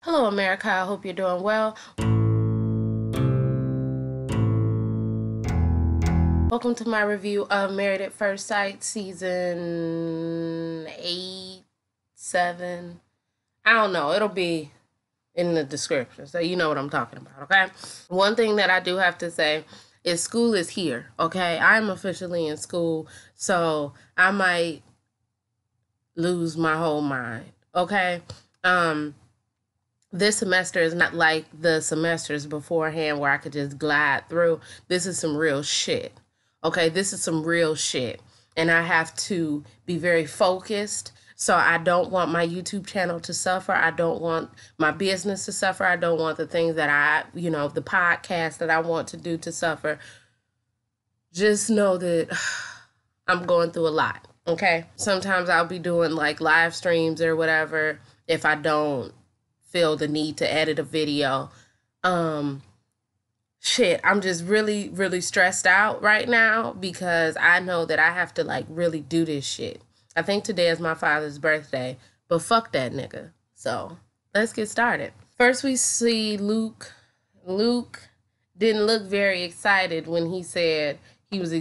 Hello, America. I hope you're doing well. Welcome to my review of Married at First Sight, season 8, 7. I don't know. It'll be in the description, so you know what I'm talking about, okay? One thing that I do have to say is school is here, okay? I'm officially in school, so I might lose my whole mind, okay? This semester is not like the semesters beforehand where I could just glide through. This is some real shit. Okay, this is some real shit. And I have to be very focused. So I don't want my YouTube channel to suffer. I don't want my business to suffer. I don't want the things that the podcast that I want to do to suffer. Just know that I'm going through a lot, okay? Sometimes I'll be doing like live streams or whatever if I don't feel the need to edit a video. Shit, I'm just really, really stressed out right now because I know that I have to like really do this shit. I think today is my father's birthday, but fuck that nigga. So let's get started. First we see Luke. Luke didn't look very excited when he said he was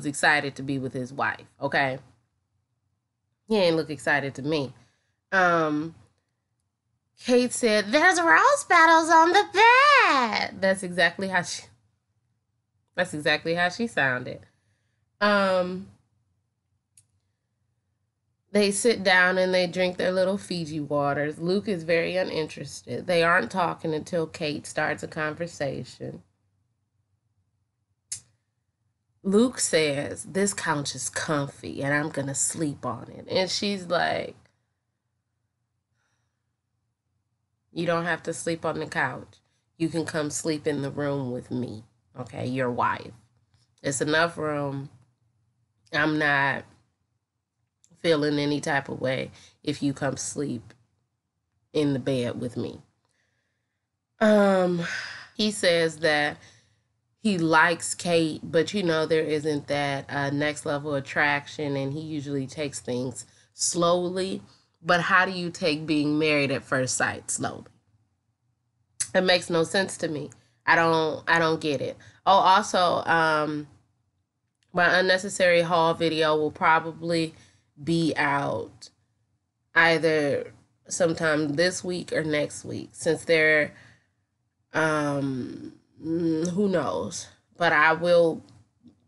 excited to be with his wife, okay? He ain't look excited to me. Kate said, "There's rose petals on the bed." That's exactly how she sounded. They sit down and they drink their little Fiji waters. Luke is very uninterested. They aren't talking until Kate starts a conversation. Luke says, "This couch is comfy and I'm gonna sleep on it." And she's like, "You don't have to sleep on the couch. You can come sleep in the room with me, okay? Your wife. It's enough room. I'm not feeling any type of way if you come sleep in the bed with me." He says that he likes Kate, but there isn't that next level attraction, and he usually takes things slowly. But how do you take being married at first sight slowly? It makes no sense to me. I don't get it. Oh, also, my unnecessary haul video will probably be out either sometime this week or next week, since they're who knows, but I will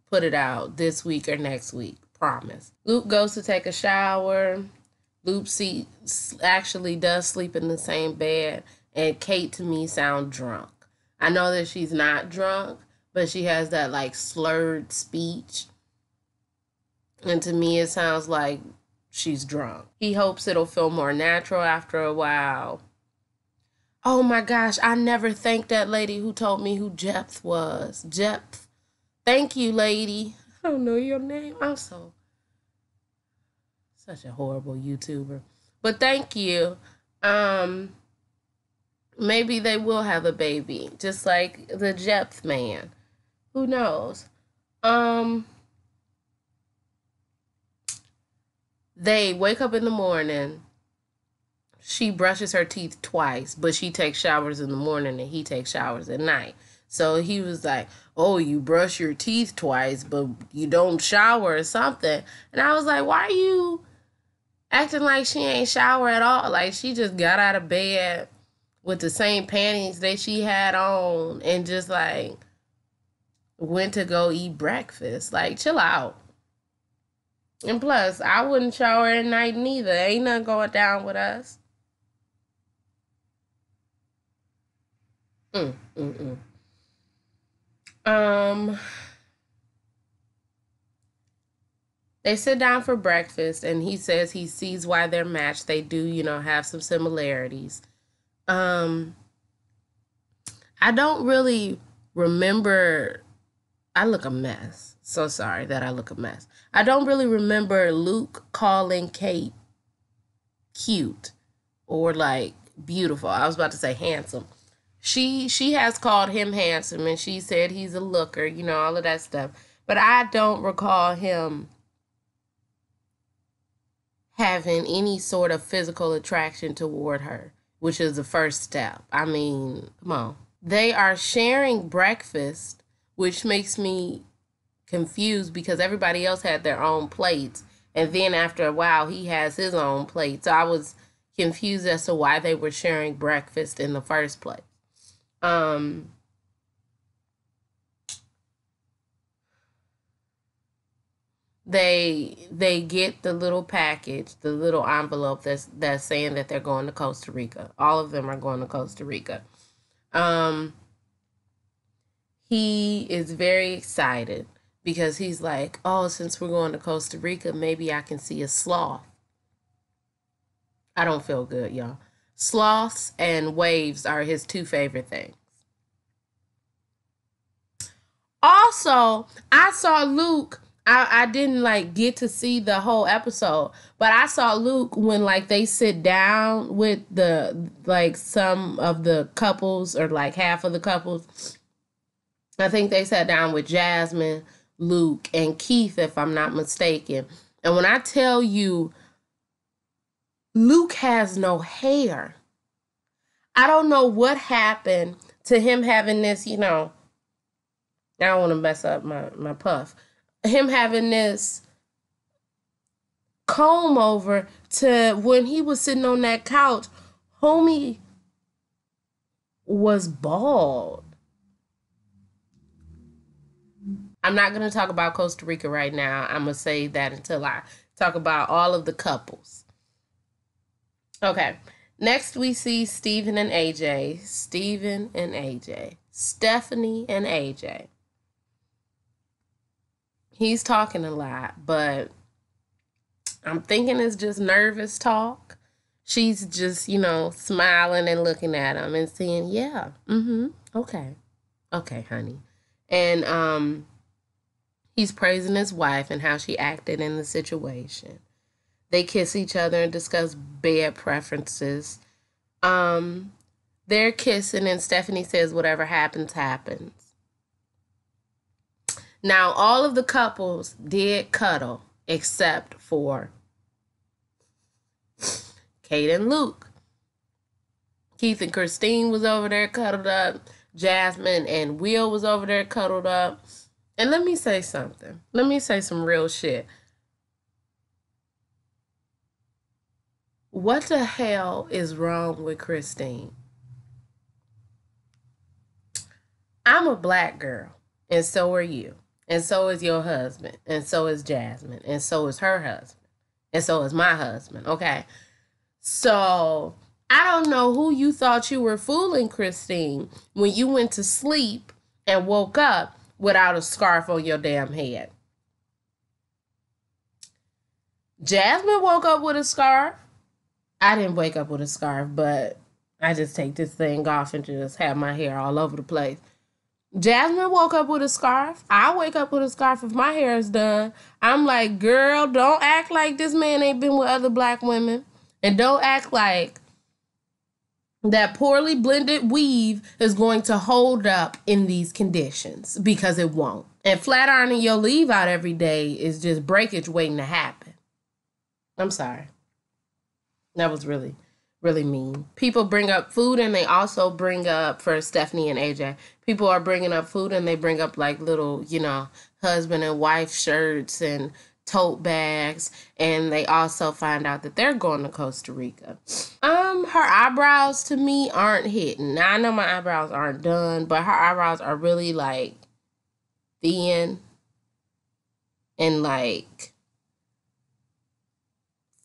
put it out this week or next week, promise. Luke goes to take a shower. Luke actually does sleep in the same bed, and Kate to me sounds drunk. I know that she's not drunk, but she has that like slurred speech, and to me it sounds like she's drunk. He hopes it'll feel more natural after a while. Oh my gosh, I never thanked that lady who told me who Jepth was. Jepth. Thank you, lady. I don't know your name. I'm such a horrible YouTuber. But thank you. Maybe they will have a baby, just like the Jepth man. Who knows? They wake up in the morning. She brushes her teeth twice, but she takes showers in the morning and he takes showers at night. So he was like, "Oh, you brush your teeth twice, but you don't shower or something." And I was like, "Why are you acting like she ain't shower at all? Like, she just got out of bed with the same panties that she had on and just like went to go eat breakfast. Like, chill out." And plus, I wouldn't shower at night neither. Ain't nothing going down with us. They sit down for breakfast, and he says he sees why they're matched. They do, have some similarities. I don't really remember. I look a mess. So sorry that I look a mess. I don't really remember Luke calling Kate cute or like beautiful. I was about to say handsome. She has called him handsome, and she said he's a looker, all of that stuff. But I don't recall him having any sort of physical attraction toward her. which is the first step. I mean, come on. They are sharing breakfast, which makes me confused because everybody else had their own plates. And then after a while, he has his own plate. So I was confused as to why they were sharing breakfast in the first place. They get the little package, the little envelope that's saying that they're going to Costa Rica. All of them are going to Costa Rica. He is very excited because he's like, oh, since we're going to Costa Rica, maybe I can see a sloth. I don't feel good, y'all. Sloths and waves are his two favorite things. Also, I saw Luke. I didn't like get to see the whole episode, but I saw Luke when like they sit down with the like some of the couples or like half of the couples. I think they sat down with Jasmine, Luke, and Keith, if I'm not mistaken. And when I tell you, Luke has no hair. I don't know what happened to him having this, I don't want to mess up my puff. Him having this comb over to when he was sitting on that couch, homie was bald. I'm not going to talk about Costa Rica right now. I'm going to save that until I talk about all of the couples. Okay. Next, we see Steven and AJ. Stephanie and AJ. He's talking a lot, but I'm thinking it's just nervous talk. She's just, smiling and looking at him and saying, yeah, okay, honey. And he's praising his wife and how she acted in the situation. They kiss each other and discuss bed preferences. They're kissing and Stephanie says whatever happens, happens. Now, all of the couples did cuddle except for Kate and Luke. Keith and Christine was over there cuddled up. Jasmine and Will was over there cuddled up. And let me say something. Let me say some real shit. What the hell is wrong with Christine? I'm a black girl, and so are you. And so is your husband. And so is Jasmine. And so is her husband. And so is my husband. Okay. So I don't know who you thought you were fooling, Christine, when you went to sleep and woke up without a scarf on your damn head. Jasmine woke up with a scarf. I didn't wake up with a scarf, but I just take this thing off and just have my hair all over the place. Jasmine woke up with a scarf. I wake up with a scarf if my hair is done. I'm like, girl, don't act like this man ain't been with other black women. And don't act like that poorly blended weave is going to hold up in these conditions, because it won't. And flat ironing your leave out every day is just breakage waiting to happen. I'm sorry. That was really, really mean. People bring up food and they also bring up, for Stephanie and AJ, people are bringing up food and they bring up like little, husband and wife shirts and tote bags. And they also find out that they're going to Costa Rica. Her eyebrows to me aren't hitting. Now I know my eyebrows aren't done, but her eyebrows are really like thin and like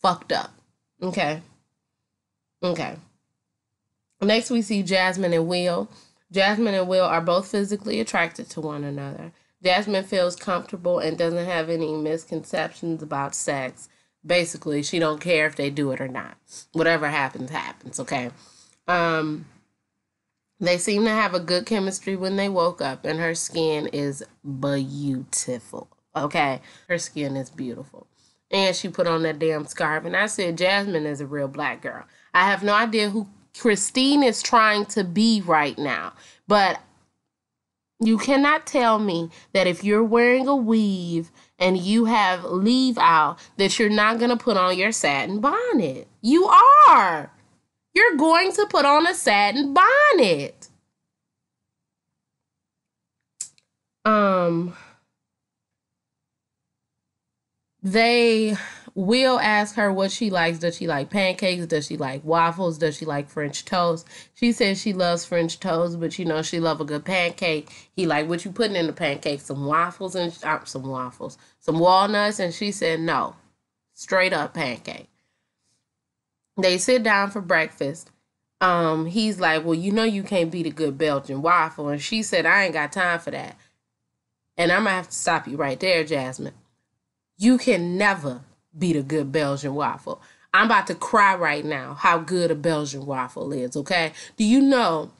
fucked up. Okay. Next, we see Jasmine and Will. Jasmine and Will are both physically attracted to one another. Jasmine feels comfortable and doesn't have any misconceptions about sex. Basically, she don't care if they do it or not. Whatever happens, happens, okay? They seem to have a good chemistry when they woke up, and her skin is beautiful, okay? Her skin is beautiful. And she put on that damn scarf. And I said, Jasmine is a real black girl. I have no idea who Christine is trying to be right now. But you cannot tell me that if you're wearing a weave and you have leave out, that you're not going to put on your satin bonnet. You are. You're going to put on a satin bonnet. They will ask her what she likes. Does she like pancakes? Does she like waffles? Does she like French toast? She says she loves French toast, but you know she love a good pancake. He like, what you putting in the pancake? Some waffles and some walnuts, and she said no, straight up pancake. They sit down for breakfast. He's like, well, you know you can't beat a good Belgian waffle, and she said I ain't got time for that. And I'm gonna have to stop you right there, Jasmine. You can never beat a good Belgian waffle. I'm about to cry right now how good a Belgian waffle is, okay? Do you know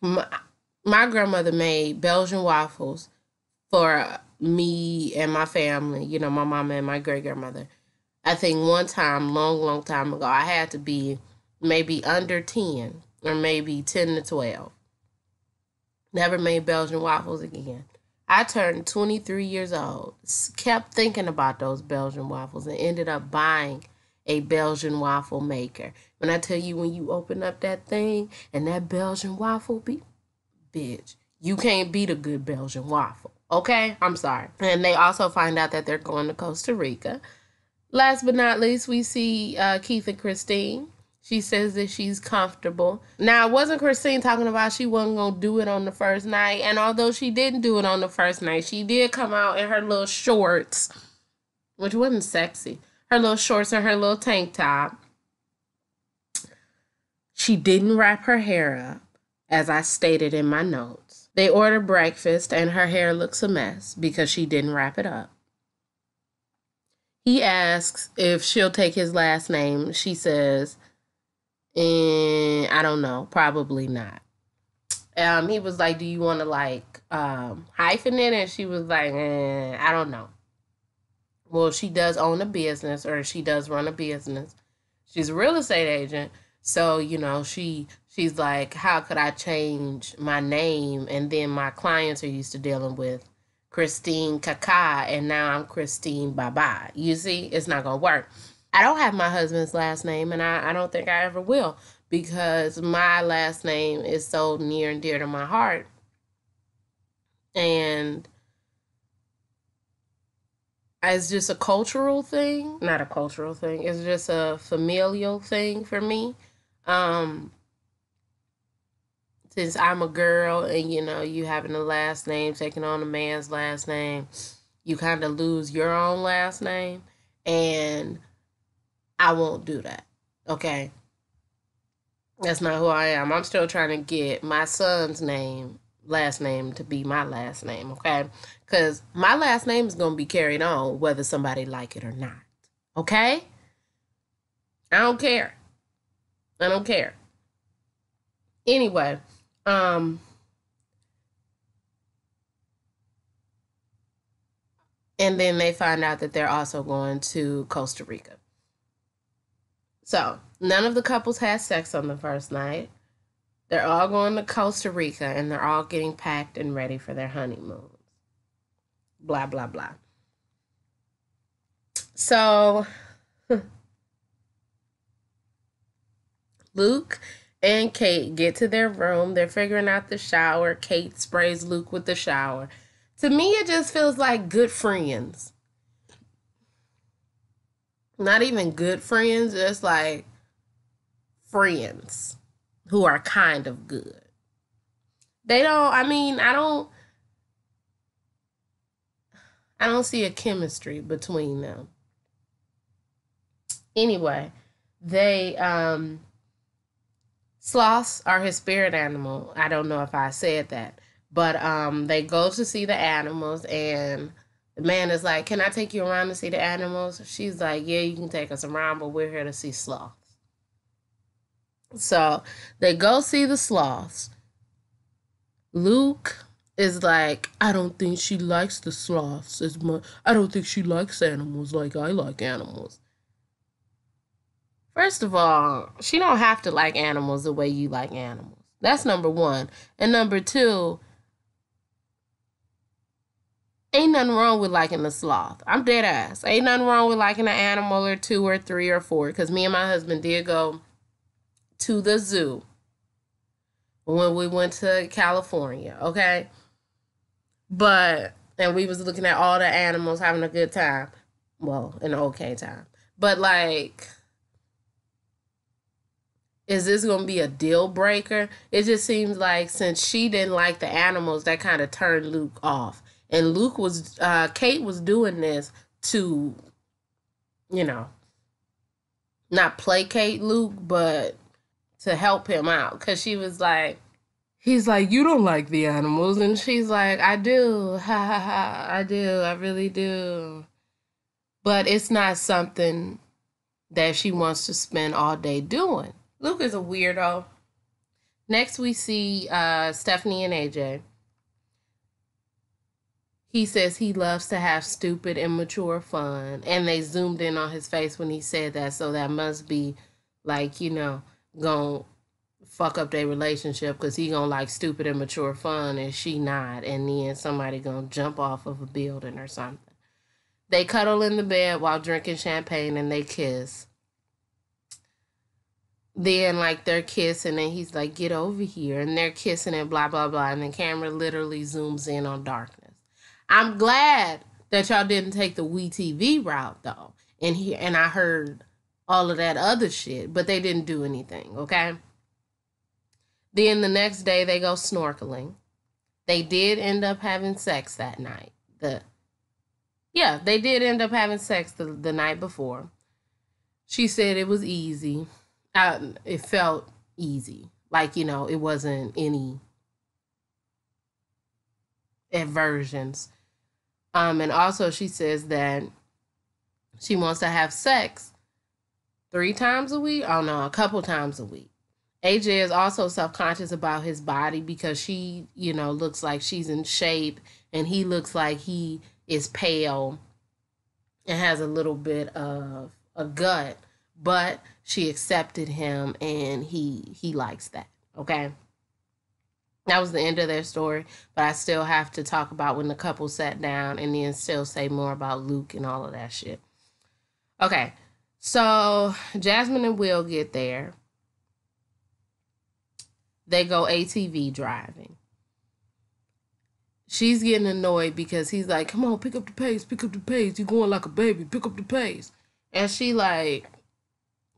my grandmother made Belgian waffles for me and my family, you know, my mama and my great-grandmother. I think one time, long time ago, I had to be maybe under 10 or maybe 10 to 12. Never made Belgian waffles again. I turned 23 years old, kept thinking about those Belgian waffles, and ended up buying a Belgian waffle maker. When I tell you, when you open up that thing and that Belgian waffle bitch, you can't beat a good Belgian waffle. Okay? I'm sorry. And they also find out that they're going to Costa Rica. Last but not least, we see Keith and Christine. She says that she's comfortable. Now, wasn't Christine talking about she wasn't going to do it on the first night? And although she didn't do it on the first night, she did come out in her little shorts, which wasn't sexy. Her little shorts and her little tank top. She didn't wrap her hair up, as I stated in my notes. They ordered breakfast, and her hair looks a mess because she didn't wrap it up. He asks if she'll take his last name. She says, I don't know, probably not. He was like, do you want to like hyphen it? And she was like, I don't know. Well, she does own a business, or she does run a business. She's a real estate agent. So, you know, she's like, how could I change my name? And then my clients are used to dealing with Christine Kaka, and now I'm Christine Bye-Bye. You see, it's not going to work. I don't have my husband's last name, and I don't think I ever will, because my last name is so near and dear to my heart. And it's just a cultural thing. Not a cultural thing. It's just a familial thing for me. Since I'm a girl and, you know, you having a last name, taking on a man's last name, you kind of lose your own last name. And I won't do that. Okay? That's not who I am. I'm still trying to get my son's last name to be my last name, okay? Because my last name is going to be carried on whether somebody like it or not. Okay? I don't care. I don't care. Anyway, and then they find out that they're also going to Costa Rica. So, none of the couples had sex on the first night. They're all going to Costa Rica, and they're all getting packed and ready for their honeymoons. Blah, blah, blah. So, Luke and Kate get to their room. They're figuring out the shower. Kate sprays Luke with the shower. To me, it just feels like good friends. Not even good friends, just like friends who are kind of good. I don't see a chemistry between them. Anyway, sloths are his spirit animal. I don't know if I said that. But they go to see the animals, and the man is like, can I take you around to see the animals? She's like, yeah, you can take us around, but we're here to see sloths. So they go see the sloths. Luke is like, I don't think she likes the sloths as much. I don't think she likes animals like I like animals. First of all, she don't have to like animals the way you like animals. That's number one. And number two, ain't nothing wrong with liking a sloth. I'm dead ass. Ain't nothing wrong with liking an animal or two or three or four. Because me and my husband did go to the zoo when we went to California, okay? And we was looking at all the animals having a good time. Well, an okay time. But like, is this going to be a deal breaker? It just seems like since she didn't like the animals, that kind of turned Luke off. And Kate was doing this to, you know, not placate Luke, but to help him out. Because she was like, he's like, you don't like the animals. And she's like, I do. Ha ha ha. I do. I really do. But it's not something that she wants to spend all day doing. Luke is a weirdo. Next, we see Stephanie and AJ. He says he loves to have stupid, immature fun. And they zoomed in on his face when he said that. So that must be like, you know, gonna fuck up their relationship because he gonna like stupid, immature fun and she not. And then somebody gonna jump off of a building or something. They cuddle in the bed while drinking champagne and they kiss. Then like they're kissing and he's like, get over here, and they're kissing and blah blah blah, and the camera literally zooms in on darkness. I'm glad that y'all didn't take the WeTV route though, and I heard all of that other shit, but they didn't do anything. Okay. Then the next day they go snorkeling. They did end up having sex that night. They did end up having sex the night before. She said it was easy. It felt easy. Like, you know, it wasn't any aversions. And also she says that she wants to have sex 3 times a week. Oh no, a couple times a week. AJ is also self-conscious about his body because she, you know, looks like she's in shape and he looks like he is pale and has a little bit of a gut. But she accepted him and he likes that. Okay. That was the end of their story. But I still have to talk about when the couple sat down and then still say more about Luke and all of that shit. Okay. So Jasmine and Will get there. They go ATV driving. She's getting annoyed because he's like, come on, pick up the pace, pick up the pace. You're going like a baby, pick up the pace. And she like,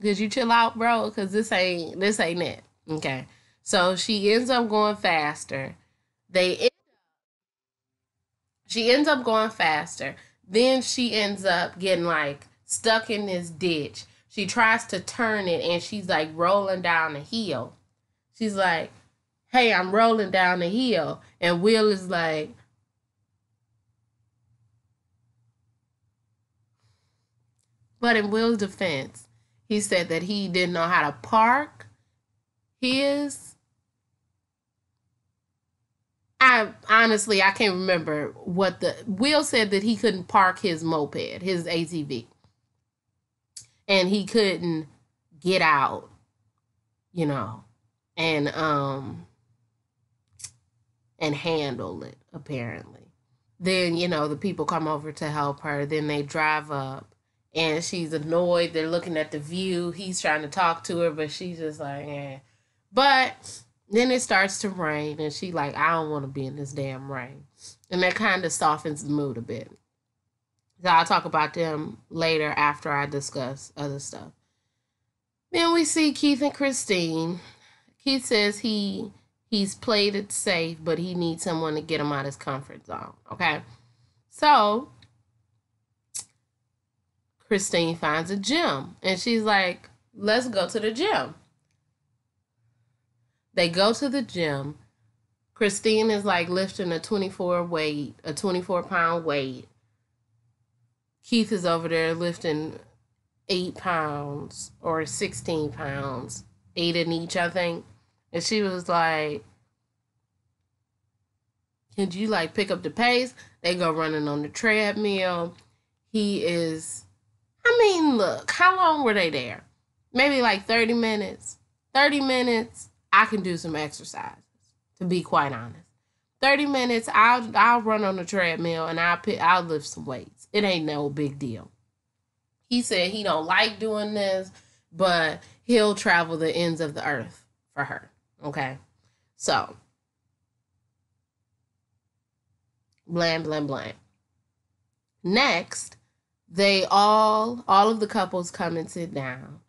could you chill out, bro? Because this ain't it. Okay. So she ends up going faster. She ends up going faster. Then she ends up getting like stuck in this ditch. She tries to turn it and she's like rolling down the hill. She's like, hey, I'm rolling down the hill. And Will is like, but in Will's defense, he said that he didn't know how to park his. I can't remember what Will said that he couldn't park his moped, his ATV. And he couldn't get out, you know, and handle it, apparently. Then, you know, the people come over to help her. Then they drive up. And she's annoyed. They're looking at the view. He's trying to talk to her, but she's just like, eh. But then it starts to rain, and she like, I don't want to be in this damn rain. And that kind of softens the mood a bit. So I'll talk about them later after I discuss other stuff. Then we see Keith and Christine. Keith says he's played it safe, but he needs someone to get him out of his comfort zone. Okay? So Christine finds a gym and she's like, let's go to the gym. They go to the gym. Christine is like lifting a 24-pound weight. Keith is over there lifting 8 pounds or 16 pounds, 8 in each, I think. And she was like, could you like pick up the pace? They go running on the treadmill. Look, how long were they there? Maybe like 30 minutes. 30 minutes, I can do some exercises, to be quite honest. 30 minutes, I'll run on the treadmill and I'll lift some weights. It ain't no big deal. He said he don't like doing this but he'll travel the ends of the earth for her. Okay? So, blam, blam, blam. Next, all of the couples come and sit down.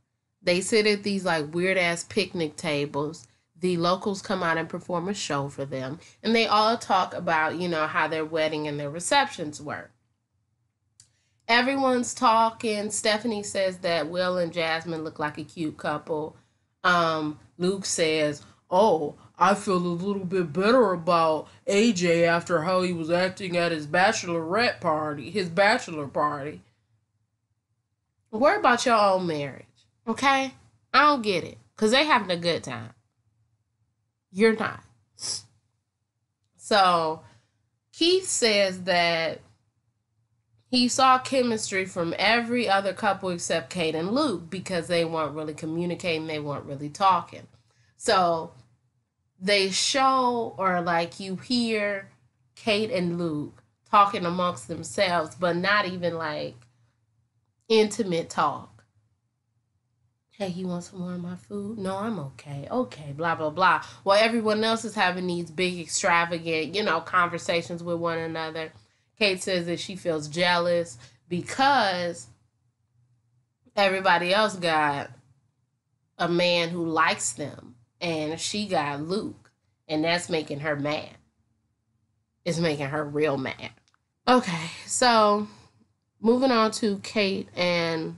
They sit at these like weird ass picnic tables. The locals come out and perform a show for them. And they all talk about, how their wedding and their receptions were. Everyone's talking. Stephanie says that Will and Jasmine look like a cute couple. Luke says, "Oh, I feel a little bit better about AJ after how he was acting at his bachelor party. Worry about your own marriage, okay? I don't get it, because they having a good time. You're not." So, Keith says that he saw chemistry from every other couple except Kate and Luke because they weren't really communicating, they weren't really talking. So, they show, or like you hear Kate and Luke talking amongst themselves, but not even like intimate talk. "Hey, you want some more of my food?" "No, I'm okay." "Okay," blah, blah, blah. While everyone else is having these big, extravagant, conversations with one another. Kate says that she feels jealous because everybody else got a man who likes them, and she got Luke, and that's making her mad. It's making her real mad. Okay, so moving on to Kate, and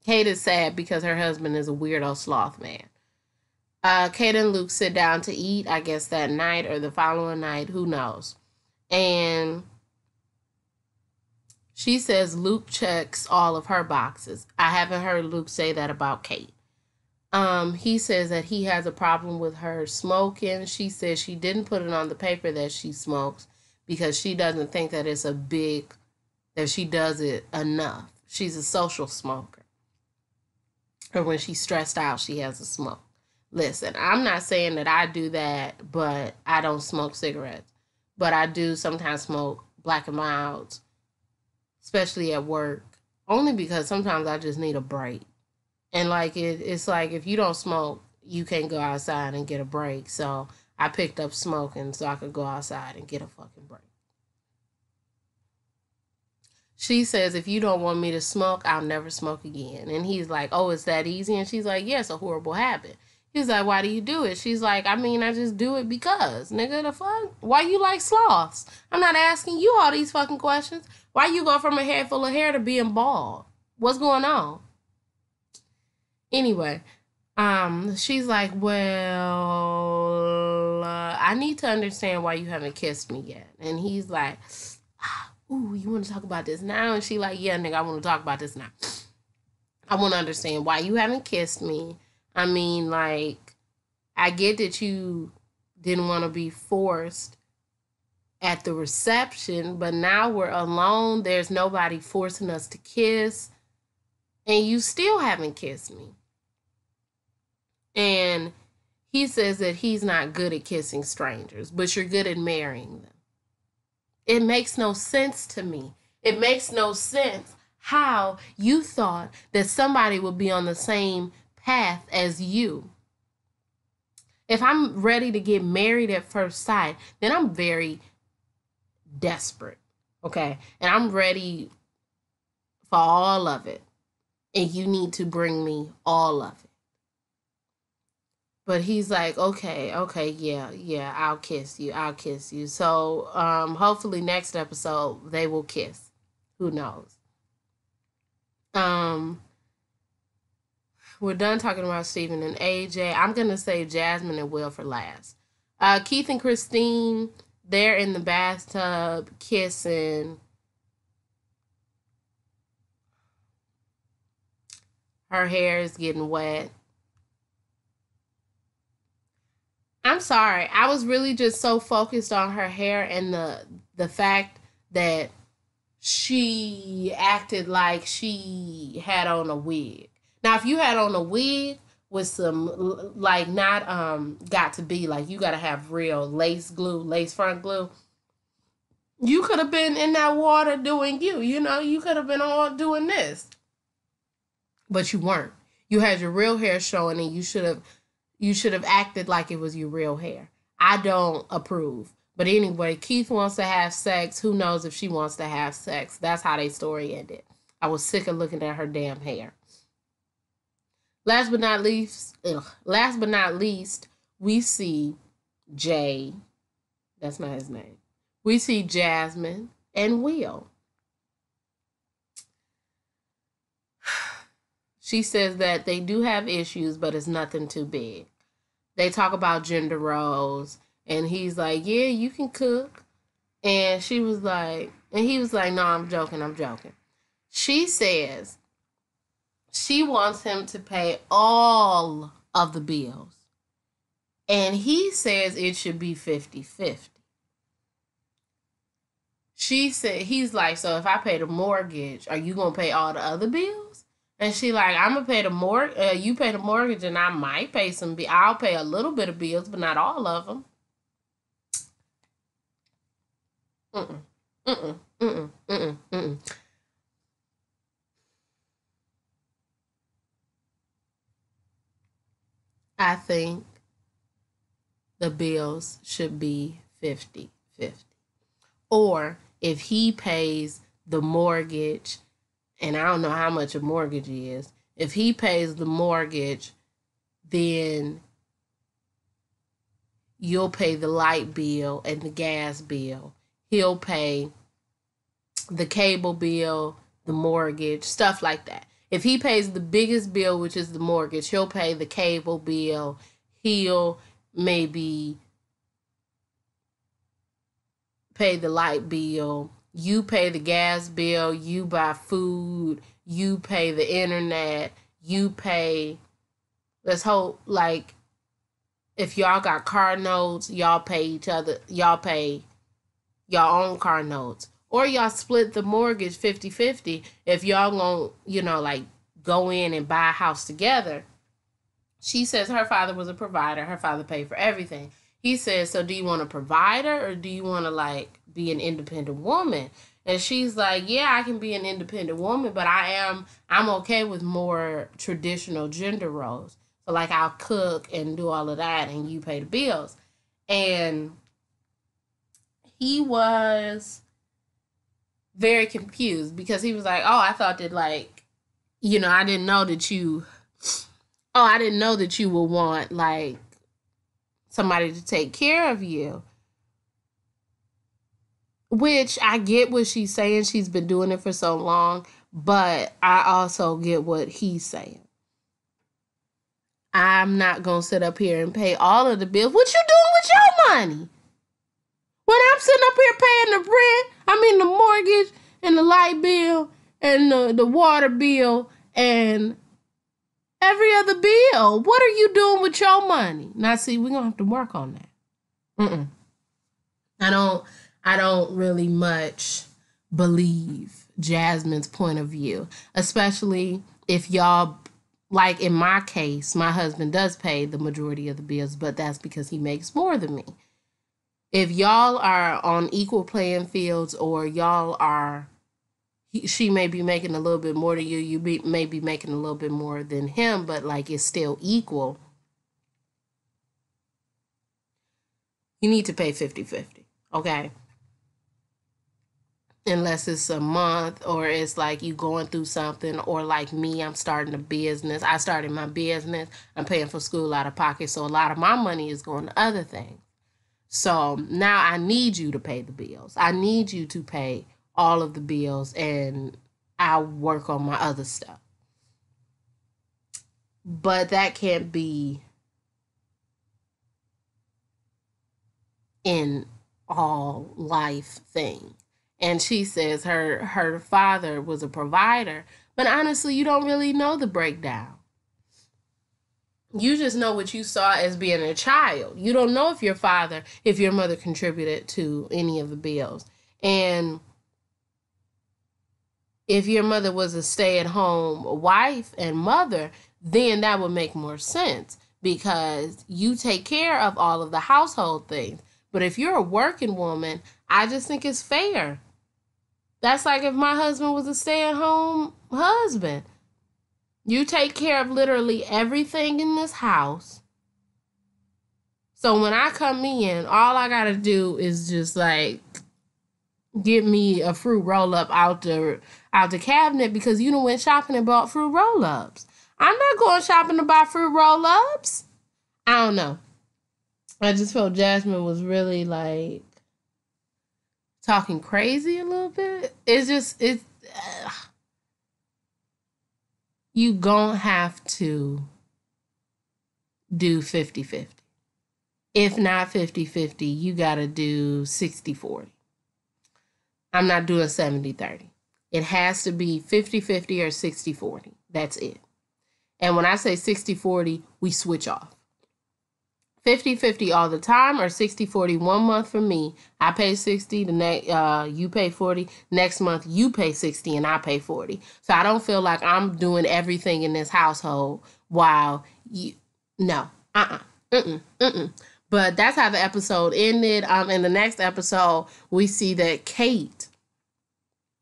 Kate is sad because her husband is a weirdo sloth man. Kate and Luke sit down to eat, I guess that night or the following night, who knows. And she says Luke checks all of her boxes. I haven't heard Luke say that about Kate. He says that he has a problem with her smoking. She says she didn't put it on the paper that she smokes because she doesn't think that that she does it enough. She's a social smoker. Or when she's stressed out, she has a smoke. Listen, I'm not saying that I do that, but I don't smoke cigarettes. But I do sometimes smoke Black and Milds, especially at work, only because sometimes I just need a break. And like it's like if you don't smoke, you can't go outside and get a break. So I picked up smoking so I could go outside and get a fucking break. She says, "If you don't want me to smoke, I'll never smoke again." And he's like, "Oh, it's that easy?" And she's like, "Yeah, it's a horrible habit." He's like, "Why do you do it?" She's like, "I mean, I just do it because, nigga, the fuck? Why you like sloths? I'm not asking you all these fucking questions. Why you go from a head full of hair to being bald? What's going on?" Anyway, she's like, "Well, I need to understand why you haven't kissed me yet." And he's like, "Ooh, you want to talk about this now?" And she like, "Yeah, nigga, I want to talk about this now. I want to understand why you haven't kissed me. I mean, like, I get that you didn't want to be forced at the reception, but now we're alone. There's nobody forcing us to kiss, and you still haven't kissed me." And he says that he's not good at kissing strangers, but you're good at marrying them. It makes no sense to me. It makes no sense how you thought that somebody would be on the same path as you. If I'm ready to get married at first sight, then I'm very desperate, okay? And I'm ready for all of it. And you need to bring me all of it. But he's like, okay, yeah, I'll kiss you. So hopefully next episode they will kiss. Who knows? We're done talking about Steven and AJ. I'm going to save Jasmine and Will for last. Keith and Christine, they're in the bathtub kissing. Her hair is getting wet. I'm sorry. I was really just so focused on her hair and the fact that she acted like she had on a wig. Now, if you had on a wig with some, like, not got to be, like, you got to have real lace front glue, you could have been in that water doing you. You could have been all doing this. but you weren't. You had your real hair showing, and you should have acted like it was your real hair. I don't approve. But anyway, Keith wants to have sex. Who knows if she wants to have sex? That's how their story ended. I was sick of looking at her damn hair. Last but not least, we see Jay. That's not his name. We see Jasmine and Will. She says that they do have issues, but it's nothing too big. They talk about gender roles, and he's like, yeah, you can cook. And he was like, no, I'm joking. She says she wants him to pay all of the bills. And he says it should be 50-50. She said, he's like, so if I pay the mortgage, are you going to pay all the other bills? And she like, I'm going to pay the mortgage, you pay the mortgage, and I might pay some, I'll pay a little bit of bills, but not all of them. I think the bills should be 50-50. Or if he pays the mortgage, and I don't know how much a mortgage is, if he pays the mortgage, then you'll pay the light bill and the gas bill. He'll pay the cable bill, the mortgage, stuff like that. If he pays the biggest bill, which is the mortgage, he'll pay the cable bill. He'll maybe pay the light bill. You pay the gas bill. You buy food. You pay the internet. You pay, let's hope, like, if y'all got car notes, y'all pay each other. Y'all pay y'all own car notes. Or y'all split the mortgage 50-50 if y'all gonna, like, go in and buy a house together. She says her father was a provider. Her father paid for everything. He says, so do you want a provider or do you want to, like, be an independent woman? And she's like, yeah, I can be an independent woman, but I'm okay with more traditional gender roles. So, like, I'll cook and do all of that and you pay the bills. And he was very confused because he was like, oh, I thought that, like, I didn't know that you would want, like, somebody to take care of you. Which I get what she's saying. She's been doing it for so long. But I also get what he's saying. I'm not going to sit up here and pay all of the bills. What you doing with your money? When I'm sitting up here paying the mortgage and the light bill and the water bill and every other bill. What are you doing with your money? Now, see, we're going to have to work on that. I don't really much believe Jasmine's point of view, especially if y'all, like in my case, my husband does pay the majority of the bills, but that's because he makes more than me. If y'all are on equal playing fields or y'all are, she may be making a little bit more than you, may be making a little bit more than him, but like it's still equal, you need to pay 50-50, okay? Unless it's a month or it's like you going through something, or like me, I'm starting a business. I started my business. I'm paying for school out of pocket, so a lot of my money is going to other things. So now I need you to pay the bills. I need you to pay all of the bills, and I'll work on my other stuff. But that can't be in all life thing. And she says her father was a provider. But honestly, you don't really know the breakdown. You just know what you saw as being a child. You don't know if your mother contributed to any of the bills. And if your mother was a stay-at-home wife and mother, then that would make more sense because you take care of all of the household things. But if you're a working woman, I just think it's fair. That's like if my husband was a stay-at-home husband. You take care of literally everything in this house. So when I come in, all I gotta do is just like get me a fruit roll up out the cabinet, because you done went shopping and bought fruit roll ups. I'm not going shopping to buy fruit roll ups. I don't know. I just felt Jasmine was really like talking crazy a little bit. It's you gonna have to do 50-50. If not 50-50, you gotta do 60-40. I'm not doing 70-30. It has to be 50-50 or 60-40. That's it. And when I say 60-40, we switch off. 50-50 all the time, or 60-40 1 month for me. I pay 60, the next you pay 40. Next month you pay 60 and I pay 40. So I don't feel like I'm doing everything in this household while you no. But that's how the episode ended. In the next episode, we see that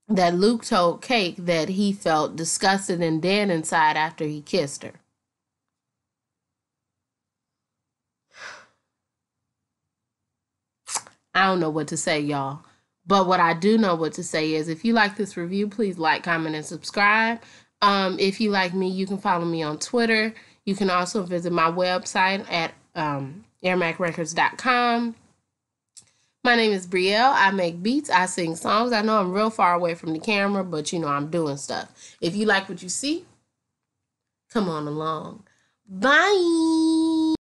Luke told Kate that he felt disgusted and dead inside after he kissed her. I don't know what to say, y'all. But what I do know what to say is, if you like this review, please like, comment, and subscribe. If you like me, you can follow me on Twitter. You can also visit my website at airmacrecords.com. My name is Brielle. I make beats. I sing songs. I know I'm real far away from the camera, but I'm doing stuff. If you like what you see, come on along. Bye.